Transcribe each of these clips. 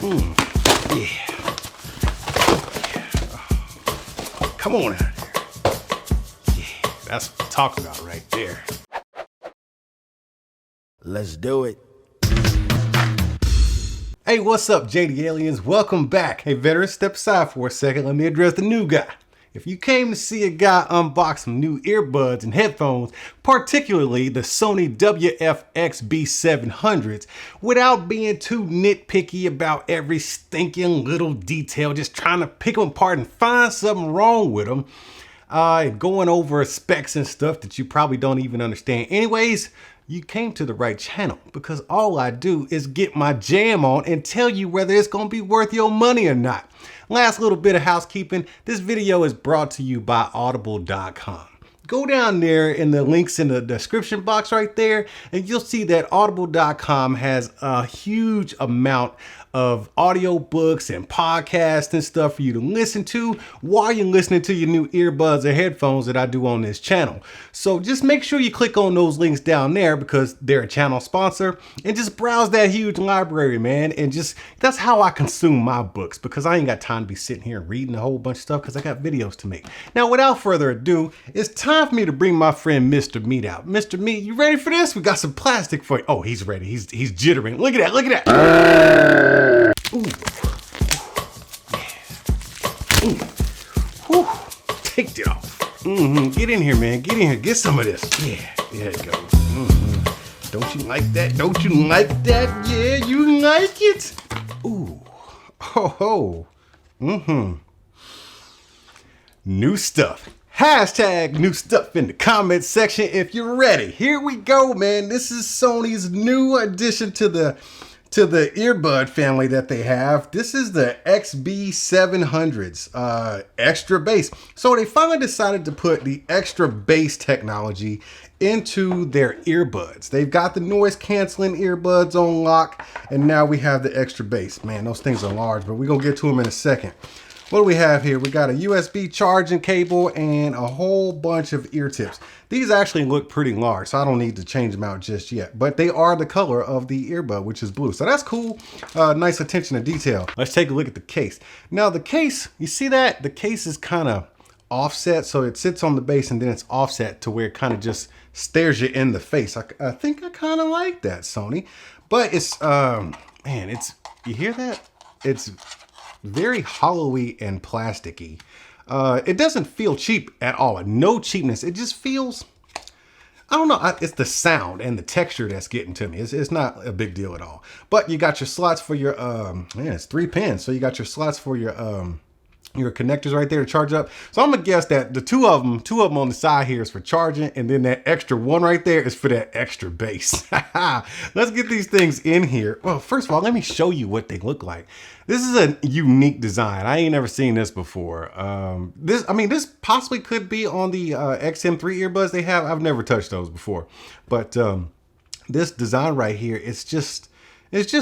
Yeah. Oh, come on out here. Yeah, that's what I'm talking about right there. Let's do it. Hey, what's up, JD Aliens? Welcome back. Hey, veterans, step aside for a second. Let me address the new guy. If you came to see a guy unbox some new earbuds and headphones, particularly the Sony WF-XB700s, without being too nitpicky about every stinking little detail, just trying to pick them apart and find something wrong with them, going over specs and stuff that you probably don't even understand anyways, you came to the right channel, because all I do is get my jam on and tell you whether it's going to be worth your money or not. Last little bit of housekeeping. This video is brought to you by Audible.com. Go down there in the links in the description box right there, and you'll see that Audible.com has a huge amount of audiobooks and podcasts and stuff for you to listen to while you're listening to your new earbuds or headphones that I do on this channel. So just make sure you click on those links down there because they're a channel sponsor, and just browse that huge library, man. And just, that's how I consume my books, because I ain't got time to be sitting here and reading a whole bunch of stuff because I got videos to make. Now, without further ado, it's time for me to bring my friend Mr. Meat out. Mr. Meat, you ready for this? We got some plastic for you. Oh, he's ready. He's jittering. Look at that. Look at that. Ooh. Yeah. Ooh. Whew. Take it off. Get in here, man. Get in here. Get some of this. Yeah. There it goes. Don't you like that? Don't you like that? Yeah, you like it? Ooh. Ho ho. New stuff. Hashtag new stuff in the comments section if you're ready. Here we go, man. This is Sony's new addition to the earbud family that they have. This is the XB700s, extra bass. So they finally decided to put the extra bass technology into their earbuds. They've got the noise canceling earbuds on lock, and now we have the extra bass. Man, those things are large, but we're gonna get to them in a second. What do we have here? We got a USB charging cable and a whole bunch of ear tips. These actually look pretty large, so I don't need to change them out just yet, but they are the color of the earbud, which is blue. So that's cool. Nice attention to detail. Let's take a look at the case. Now the case, you see that? The case is kind of offset, so it sits on the base and then it's offset to where it kind of just stares you in the face. I think I kind of like that, Sony. But it's, man, it's, you hear that? It's very hollowy and plasticky. It doesn't feel cheap at all. No cheapness. It just feels, I don't know. It's the sound and the texture that's getting to me. It's not a big deal at all. But you got your slots for your, it's 3 pins. So you got your slots for your connectors right there to charge up. So I'm gonna guess that the two of them on the side here is for charging, and then that extra one right there is for that extra bass. Let's get these things in here. Well, first of all, let me show you what they look like. This is a unique design. I ain't never seen this before. This possibly could be on the XM3 earbuds they have. I've never touched those before, but this design right here, it's just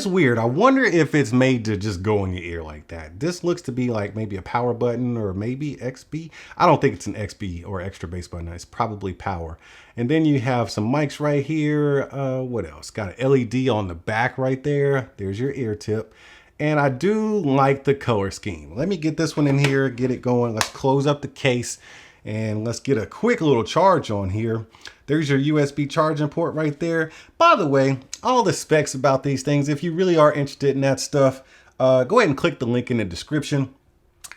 weird. I wonder if it's made to just go in your ear like that. This looks to be like maybe a power button or maybe XB. I don't think it's an XB or extra bass button. It's probably power. And then you have some mics right here. What else? Got an LED on the back right there. There's your ear tip. And I do like the color scheme. Let me get this one in here, get it going. Let's close up the case and let's get a quick little charge on here. There's your USB charging port right there. By the way, all the specs about these things, if you really are interested in that stuff, go ahead and click the link in the description.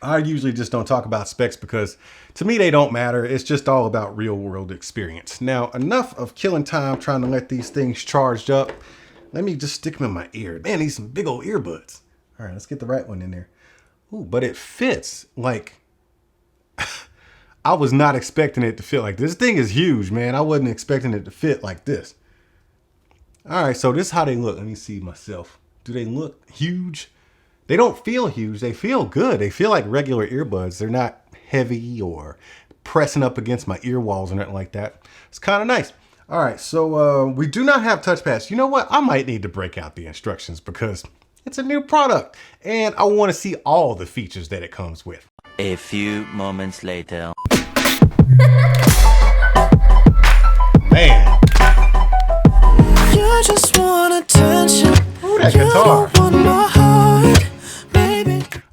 I usually just don't talk about specs because to me, they don't matter. It's just all about real world experience. Now, enough of killing time trying to let these things charged up. Let me just stick them in my ear. Man, these some big old earbuds. All right, let's get the right one in there. Ooh, but it fits like, I was not expecting it to fit like this. This thing is huge, man. I wasn't expecting it to fit like this. All right, so this is how they look. Let me see myself. Do they look huge? They don't feel huge. They feel good. They feel like regular earbuds. They're not heavy or pressing up against my ear walls or nothing like that. It's kind of nice. All right, so we do not have touchpads. You know what? I might need to break out the instructions because it's a new product and I want to see all the features that it comes with. A few moments later. Man. You just want attention. Ooh, that guitar. You don't want my heart.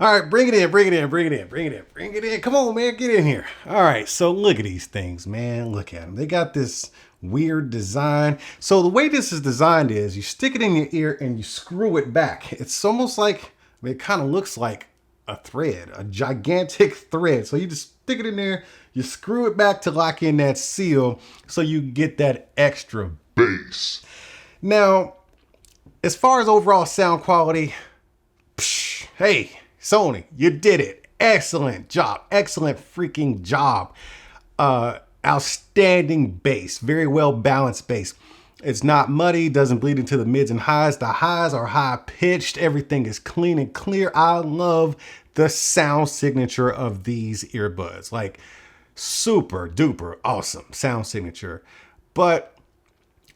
All right, bring it in, bring it in, bring it in, bring it in, bring it in. Come on, man, get in here. All right, so look at these things, man. Look at them. They got this weird design. So the way this is designed is you stick it in your ear and you screw it back. It's almost like, it kind of looks like a thread, a gigantic thread. So you just stick it in there, you screw it back to lock in that seal so you get that extra bass. Now, as far as overall sound quality, hey, Sony, you did it. Excellent job. Excellent freaking job. Outstanding bass. Very well balanced bass. It's not muddy, doesn't bleed into the mids and highs. The highs are high pitched. Everything is clean and clear. I love the sound signature of these earbuds. Like, super duper awesome sound signature. But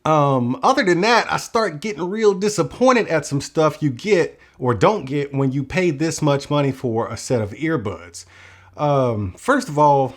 other than that, I start getting real disappointed at some stuff you get or don't get when you pay this much money for a set of earbuds. First of all,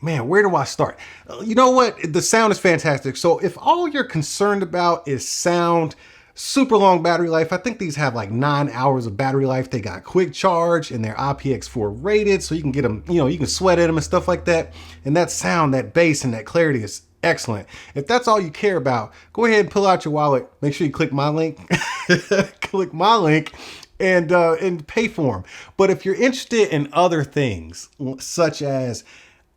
man, where do I start? You know what? The sound is fantastic. So if all you're concerned about is sound, super long battery life, I think these have like 9 hours of battery life. They got quick charge and they're IPX4 rated, so you can get them, you know, you can sweat at them and stuff like that. And that sound, that bass and that clarity is excellent. If that's all you care about, go ahead and pull out your wallet. Make sure you click my link. Click my link and pay for them. But if you're interested in other things, such as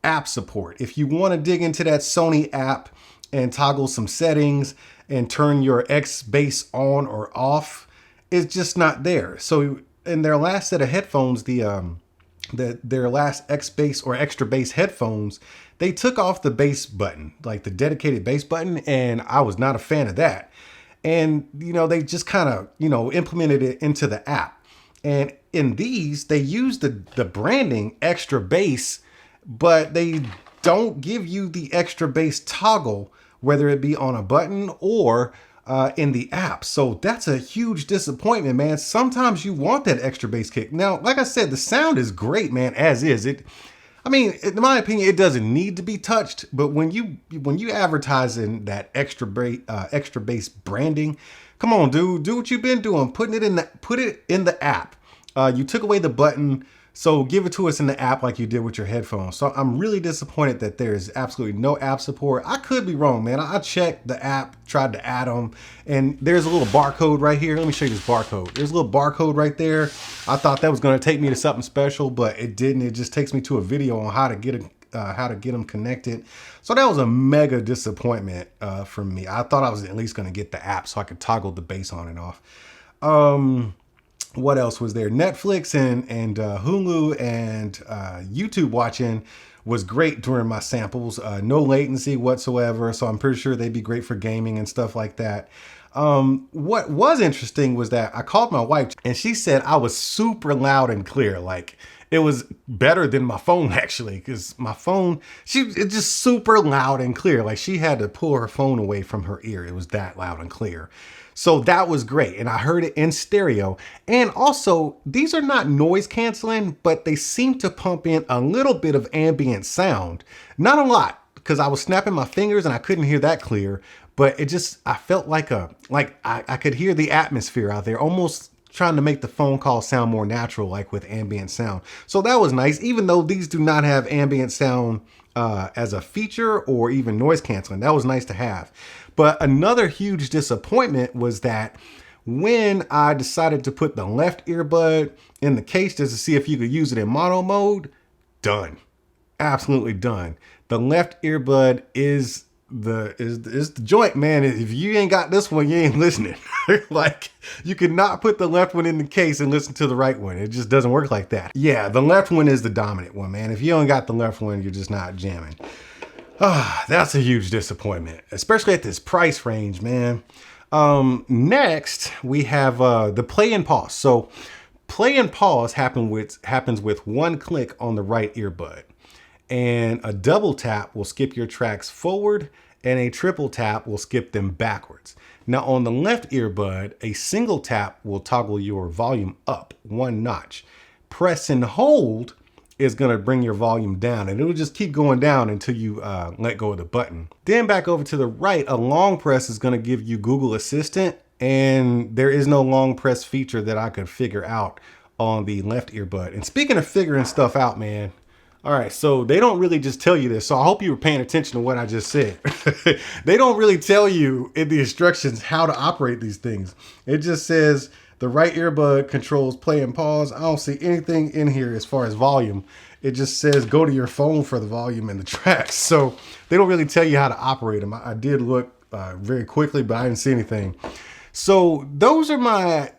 app support, if you want to dig into that Sony app and toggle some settings and turn your X bass on or off, it's just not there. So in their last set of headphones, their last X bass or extra bass headphones, they took off the bass button, like the dedicated bass button, and I was not a fan of that. And, you know, they just kind of, you know, implemented it into the app. And in these, they use the branding extra bass, but they don't give you the extra bass toggle, whether it be on a button or in the app. So that's a huge disappointment, man. Sometimes you want that extra bass kick. Now, like I said, the sound is great, man, as is. I mean, in my opinion, it doesn't need to be touched, but when you advertise in that extra bass branding, come on, dude, do what you've been doing, put it in the app. You took away the button, so give it to us in the app like you did with your headphones. So I'm really disappointed that there's absolutely no app support. I could be wrong, man. I checked the app, tried to add them, and there's a little barcode right here. Let me show you this barcode. There's a little barcode right there. I thought that was going to take me to something special, but it didn't. It just takes me to a video on how to get them connected. So that was a mega disappointment for me. I thought I was at least going to get the app so I could toggle the bass on and off. What else was there? Netflix and Hulu and YouTube watching was great during my samples. No latency whatsoever, so I'm pretty sure they'd be great for gaming and stuff like that. What was interesting was that I called my wife and she said I was super loud and clear. Like, it was better than my phone, actually, because my phone, it's just super loud and clear. Like, she had to pull her phone away from her ear. It was that loud and clear. So that was great. And I heard it in stereo. And also, these are not noise canceling, but they seem to pump in a little bit of ambient sound. Not a lot, because I was snapping my fingers and I couldn't hear that clear. But it just, I felt like I could hear the atmosphere out there, almost trying to make the phone call sound more natural, like with ambient sound. So that was nice, even though these do not have ambient sound as a feature or even noise canceling. That was nice to have. But another huge disappointment was that when I decided to put the left earbud in the case just to see if you could use it in mono mode, done. Absolutely done. The left earbud is the joint, man. If you ain't got this one, you ain't listening. Like, you cannot put the left one in the case and listen to the right one. It just doesn't work like that. Yeah, the left one is the dominant one, man. If you don't got the left one, you're just not jamming. That's a huge disappointment, especially at this price range, man. Next, we have the play and pause. So play and pause happens with one click on the right earbud. And a double tap will skip your tracks forward, and a triple tap will skip them backwards. Now on the left earbud, a single tap will toggle your volume up one notch. Press and hold is going to bring your volume down, and it'll just keep going down until you let go of the button. Then back over to the right, a long press is going to give you Google Assistant, and there is no long press feature that I could figure out on the left earbud. And speaking of figuring stuff out, man, all right, so they don't really just tell you this. So I hope you were paying attention to what I just said. They don't really tell you in the instructions how to operate these things. It just says the right earbud controls play and pause. I don't see anything in here as far as volume. It just says go to your phone for the volume and the tracks. So they don't really tell you how to operate them. I did look very quickly, but I didn't see anything. So those are my...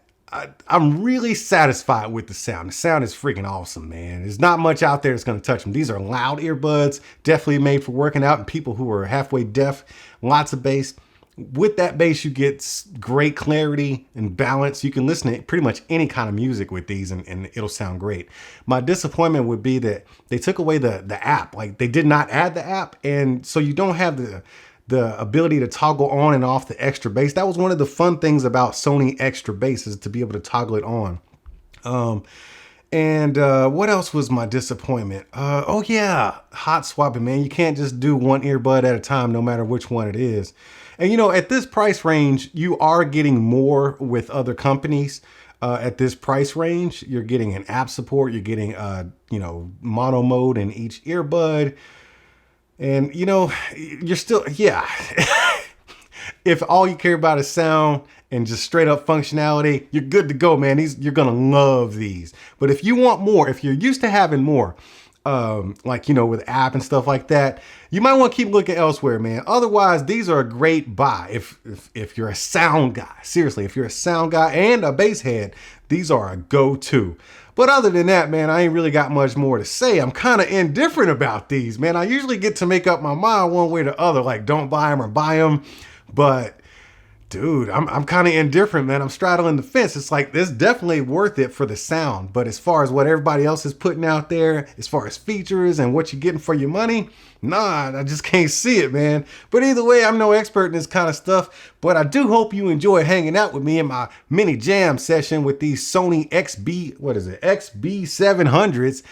I'm really satisfied with the sound. The sound is freaking awesome, man. There's not much out there that's going to touch them. These are loud earbuds, definitely made for working out and people who are halfway deaf. Lots of bass. With that bass, you get great clarity and balance. You can listen to pretty much any kind of music with these and it'll sound great. My disappointment would be that they took away the app. Like, they did not add the app, and so you don't have the ability to toggle on and off the extra bass. That was one of the fun things about Sony extra bass, is to be able to toggle it on. What else was my disappointment? Oh yeah, hot swapping, man. You can't just do one earbud at a time, no matter which one it is. And you know, at this price range, you are getting more with other companies. At this price range, you're getting an app support, you're getting, you know, mono mode in each earbud. And, you know, you're still, yeah. If all you care about is sound and just straight up functionality, you're good to go, man. You're going to love these. But if you want more, if you're used to having more, like, you know, with app and stuff like that, you might want to keep looking elsewhere, man. Otherwise, these are a great buy. If you're a sound guy, seriously, if you're a sound guy and a bass head, these are a go-to. But other than that, man, I ain't really got much more to say. I'm kind of indifferent about these, man. I usually get to make up my mind one way or the other, like don't buy them or buy them. But dude, I'm kind of indifferent, man. I'm straddling the fence. It's like, it's definitely worth it for the sound. But as far as what everybody else is putting out there, as far as features and what you're getting for your money, nah, I just can't see it, man. But either way, I'm no expert in this kind of stuff. But I do hope you enjoy hanging out with me in my mini jam session with these Sony XB700s.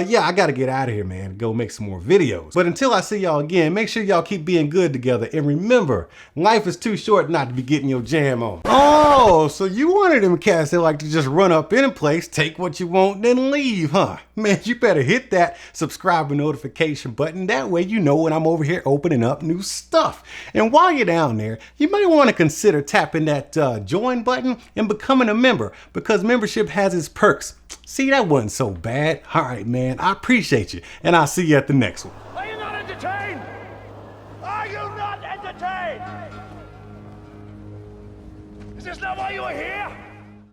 Yeah, I got to get out of here, man. Go make some more videos. But until I see y'all again, make sure y'all keep being good together. And remember, life is too short not to be getting your jam on. Oh, so you wanted them cats that like to just run up in a place, take what you want, then leave, huh? Man, you better hit that subscribe and notification button. That way you know when I'm over here opening up new stuff. And while you're down there, you might want to consider tapping that join button and becoming a member, because membership has its perks. See, that wasn't so bad. All right, man, I appreciate you, and I'll see you at the next one. Are you not entertained? Are you not entertained? Is this not why you are here?